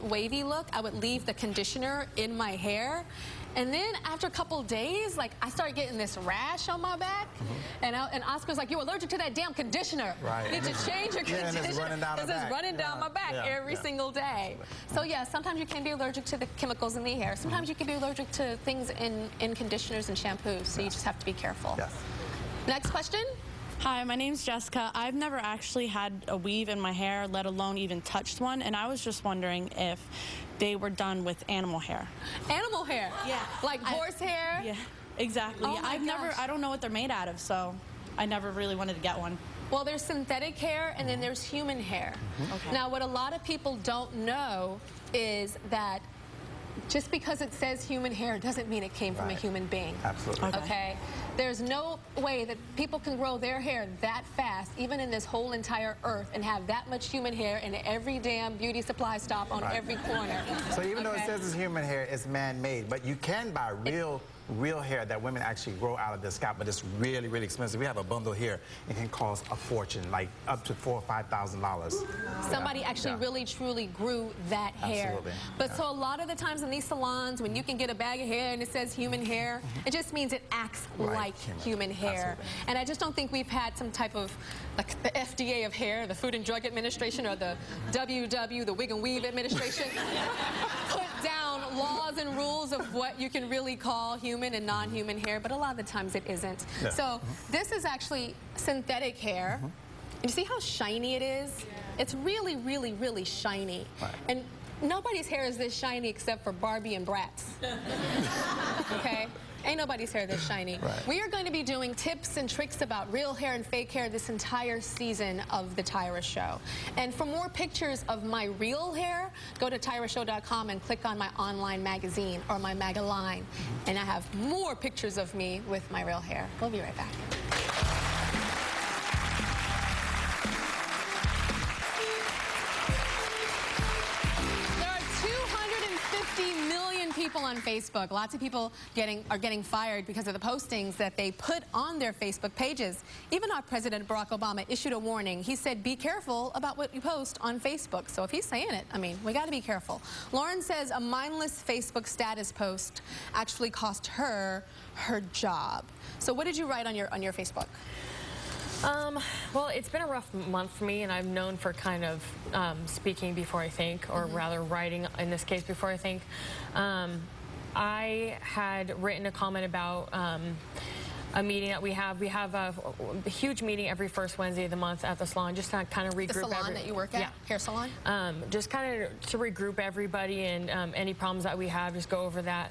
wavy look, I would leave the conditioner in my hair. And then after a couple days, like, I started getting this rash on my back. And Oscar's like, you're allergic to that damn conditioner. Right. You need to change your conditioner. And it's running down the back. It's running down my back every single day. So yeah, sometimes you can be allergic to the chemicals in the hair. Sometimes you can be allergic to things in conditioners and shampoos. So you just have to be careful. Yes. Next question. Hi, my name's Jessica. I've never actually had a weave in my hair, let alone even touched one, and I was just wondering if they were done with animal hair. Animal hair? Yeah. Like horse hair? Yeah, exactly. Oh Yeah, my gosh. I don't know what they're made out of, so I never really wanted to get one. Well, there's synthetic hair and then there's human hair. Okay. Now, what a lot of people don't know is that just because it says human hair doesn't mean it came from a human being. Absolutely. Okay? There's no way that people can grow their hair that fast, even in this whole entire earth, and have that much human hair in every damn beauty supply stop on every corner. So even though it says it's human hair, it's man-made. But you can buy real hair that women actually grow out of their scalp, but it's really, really expensive. We have a bundle here. It can cost a fortune, like up to $4,000 or $5,000. Somebody actually really, truly grew that hair. Absolutely. But so a lot of the times in these salons, when you can get a bag of hair and it says human hair, it just means it acts like human hair. Absolutely. And I just don't think we've had some type of, like the FDA of hair, the Food and Drug Administration, or the WW, the Wig and Weave Administration, put down laws and rules of what you can really call human and non-human hair, but a lot of the times it isn't. Yeah. So this is actually synthetic hair. You see how shiny it is? It's really, really, really shiny. And nobody's hair is this shiny except for Barbie and Bratz. Okay? Ain't nobody's hair this shiny. We are going to be doing tips and tricks about real hair and fake hair this entire season of the Tyra Show. And for more pictures of my real hair, go to TyraShow.com and click on my online magazine or my Magaline. And I have more pictures of me with my real hair. We'll be right back. People on Facebook. Lots of people are getting fired because of the postings that they put on their Facebook pages. Even our President Barack Obama issued a warning. He said, be careful about what you post on Facebook. So if he's saying it, I mean, we got to be careful. Lauren says a mindless Facebook status post actually cost her job. So what did you write on your Facebook? Well, it's been a rough month for me, and I'm known for kind of speaking before I think, or rather writing, in this case, before I think. I had written a comment about a meeting that we have. We have a huge meeting every first Wednesday of the month at the salon, just to kind of regroup. The salon that you work at? Yeah. Hair salon? Just kind of to regroup everybody and any problems that we have, just go over that.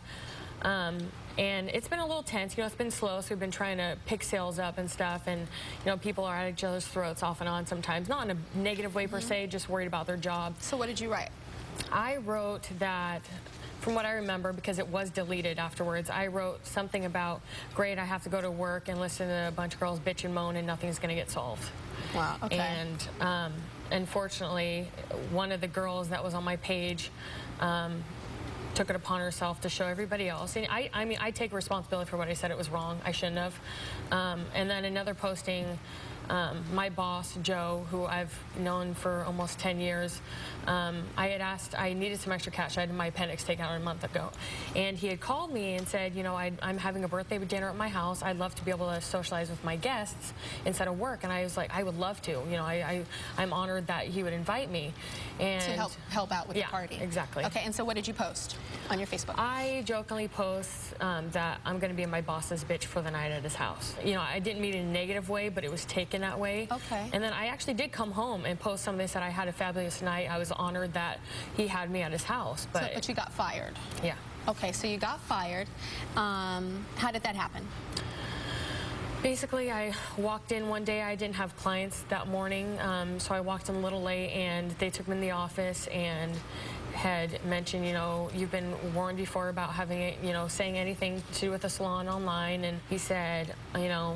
And it's been a little tense, you know, it's been slow, so we've been trying to pick sales up and stuff, and, you know, people are at each other's throats off and on sometimes, not in a negative way per se, just worried about their job. So what did you write? I wrote that, from what I remember, because it was deleted afterwards, I wrote something about, great, I have to go to work and listen to a bunch of girls bitch and moan and nothing's going to get solved. Wow, okay. And unfortunately, one of the girls that was on my page took it upon herself to show everybody else. And I mean, I take responsibility for what I said. It was wrong. I shouldn't have. And then another posting, my boss, Joe, who I've known for almost 10 years, I had asked, I needed some extra cash. I had my appendix taken out a month ago. And he had called me and said, you know, I'm having a birthday dinner at my house. I'd love to be able to socialize with my guests instead of work. And I was like, I would love to. You know, I'm honored that he would invite me. And to help out with the party. Exactly. Okay, and so what did you post on your Facebook? I jokingly post that I'm going to be my boss's bitch for the night at his house. You know, I didn't mean it in a negative way, but it was taken that way. Okay. And then I actually did come home and post something that said I had a fabulous night. I was honored that he had me at his house. But you got fired. Yeah. Okay, so you got fired. How did that happen? Basically, I walked in one day. I didn't have clients that morning, so I walked in a little late, and they took me in the office and had mentioned, you know, you've been warned before about having it, you know, saying anything to do with the salon online. And he said, you know,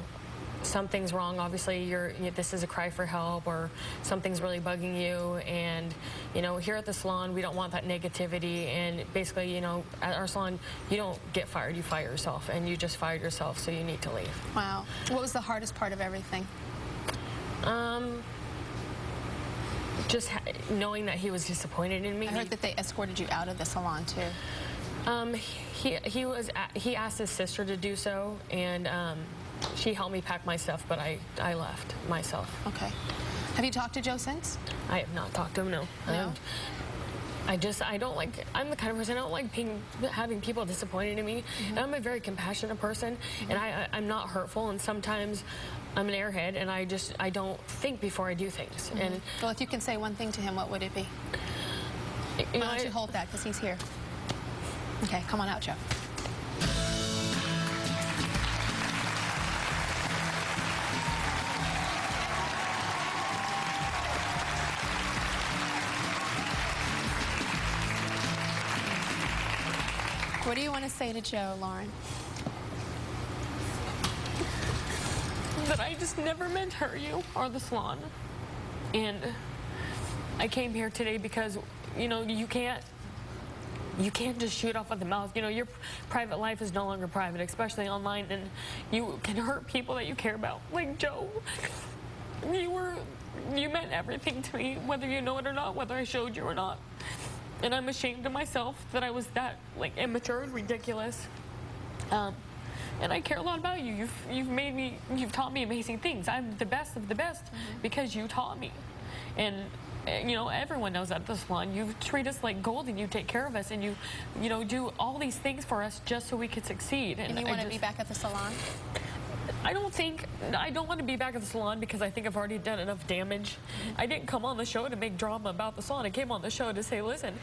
something's wrong. Obviously, this is a cry for help, or something's really bugging you. And, you know, here at the salon, we don't want that negativity. And basically, you know, at our salon, you don't get fired. You fire yourself, and you just fired yourself, so you need to leave. Wow. What was the hardest part of everything? just knowing that he was disappointed in me. I heard that they escorted you out of the salon too. He asked his sister to do so, and she helped me pack my stuff, but I left myself. Okay. Have you talked to Joe since? I have not talked to him, no. No? I don't like, I'm the kind of person, I don't like having people disappointed in me. And I'm a very compassionate person, and I'm not hurtful, and sometimes I'm an airhead, and I don't think before I do things. And Well, if you can say one thing to him, what would it be? you know, Why don't you hold that, because he's here. Okay, come on out, Joe. What do you want to say to Joe, Lauren? that I just never meant to hurt you or the salon. And I came here today because, you know, you can't just shoot off at the mouth. You know, your private life is no longer private, especially online, and you can hurt people that you care about. Like Joe, you meant everything to me, whether you know it or not, whether I showed you or not. And I'm ashamed of myself that I was that, like, immature and ridiculous. And I care a lot about you. You've taught me amazing things. I'm the best of the best because you taught me. And you know, everyone knows that at the salon. You treat us like gold, and you take care of us, and you know, do all these things for us just so we could succeed. And you want to be back at the salon? I don't want to be back at the salon because I think I've already done enough damage. I didn't come on the show to make drama about the salon. I came on the show to say, listen,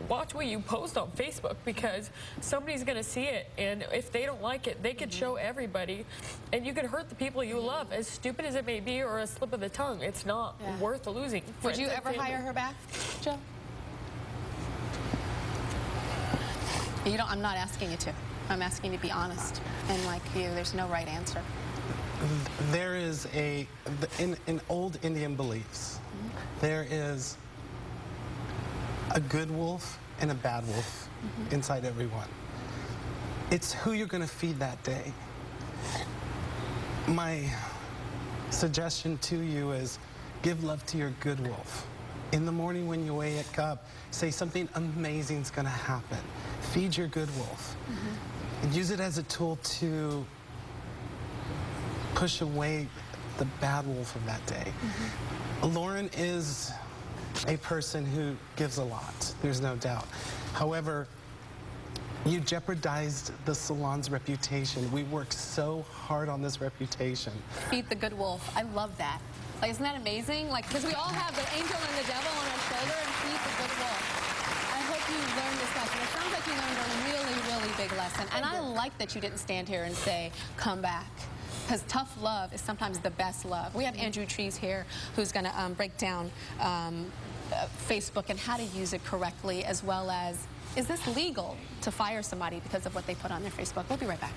watch what you post on Facebook, because somebody's going to see it, and if they don't like it, they could show everybody, and you could hurt the people you love, as stupid as it may be, or a slip of the tongue. It's not worth losing. Would you ever hire her back, Joe? I'm not asking you to. I'm asking you to be honest. And like you, there's no right answer. There is in old Indian beliefs, there is a good wolf and a bad wolf inside everyone. It's who you're going to feed that day. My suggestion to you is give love to your good wolf. In the morning when you wake up, say something amazing is going to happen. Feed your good wolf. And use it as a tool to push away the bad wolf of that day. Lauren is a person who gives a lot, there's no doubt. However, you jeopardized the salon's reputation. We worked so hard on this reputation. Feed the good wolf. I love that. Like, isn't that amazing? Like, because we all have the angel and the devil on our shoulder, and feed the good wolf. I hope you learned this lesson. It sounds like you learned a really, really big lesson. And I like that you didn't stand here and say, come back. Because tough love is sometimes the best love. We have Andrew Trees here, who's going to break down Facebook and how to use it correctly, as well as, is this legal to fire somebody because of what they put on their Facebook? We'll be right back.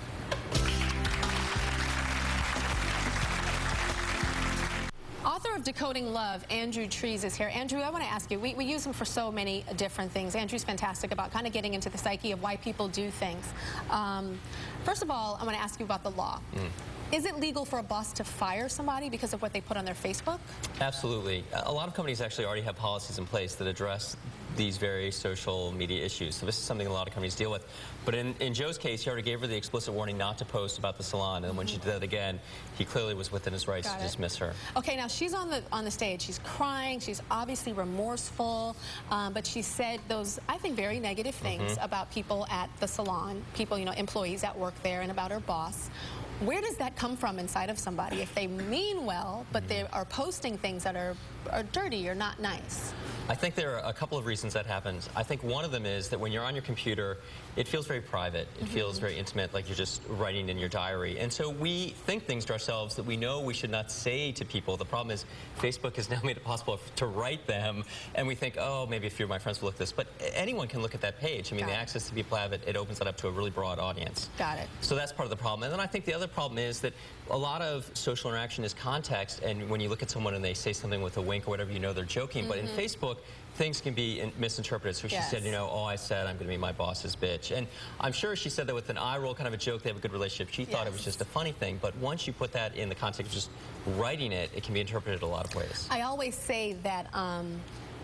Author of Decoding Love, Andrew Trees is here. Andrew, I want to ask you, we use him for so many different things. Andrew's fantastic about kind of getting into the psyche of why people do things. First of all, I want to ask you about the law. Is it legal for a boss to fire somebody because of what they put on their Facebook? Absolutely. A lot of companies actually already have policies in place that address these very social media issues. So this is something a lot of companies deal with. But in Joe's case, he already gave her the explicit warning not to post about the salon. And when she did that again, he clearly was within his rights to dismiss her. Okay, now she's on the stage. She's crying. She's obviously remorseful. But she said those, I think, very negative things about people at the salon, people, you know, employees that work there, and about her boss. Where does that come from inside of somebody if they mean well, but they are posting things that are dirty or not nice? I think there are a couple of reasons that happens. I think one of them is that when you're on your computer, it feels very private. It feels very intimate, like you're just writing in your diary. And so we think things to ourselves that we know we should not say to people. The problem is Facebook has now made it possible to write them, and we think, oh, maybe a few of my friends will look at this. But anyone can look at that page. I mean, the access to people have it, it opens it up to a really broad audience. Got it. So that's part of the problem. And then I think the other other problem is that a lot of social interaction is context, and when you look at someone and they say something with a wink or whatever, you know they're joking. But in Facebook, things can be misinterpreted. So she said, you know, oh, I said I'm going to be my boss's bitch. And I'm sure she said that with an eye roll, kind of a joke. They have a good relationship. She thought it was just a funny thing. But once you put that in the context of just writing it, it can be interpreted a lot of ways. I always say that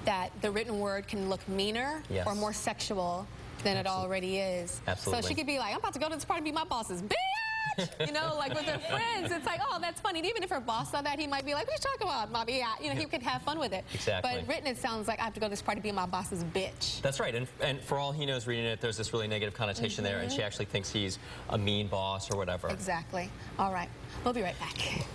that the written word can look meaner or more sexual than it already is. Absolutely. So she could be like, I'm about to go to this party and be my boss's bitch. You know, like with her friends, it's like, oh, that's funny. And even if her boss saw that, he might be like, what you talking about, Bobby? You know, he could have fun with it. Exactly. But written, it sounds like I have to go to this party and be my boss's bitch. That's right. And for all he knows, reading it, there's this really negative connotation there, and she actually thinks he's a mean boss or whatever. Exactly. All right. We'll be right back.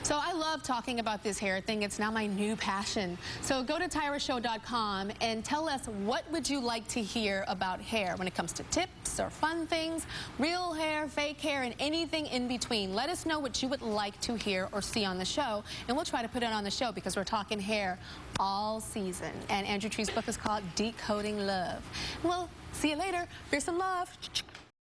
So I love talking about this hair thing. It's now my new passion. So go to TyraShow.com and tell us, what would you like to hear about hair when it comes to tips or fun things, real hair, fake hair, and anything in between. Let us know what you would like to hear or see on the show, and we'll try to put it on the show because we're talking hair all season. And Andrew Tree's book is called Decoding Love. Well, see you later. Here's some love.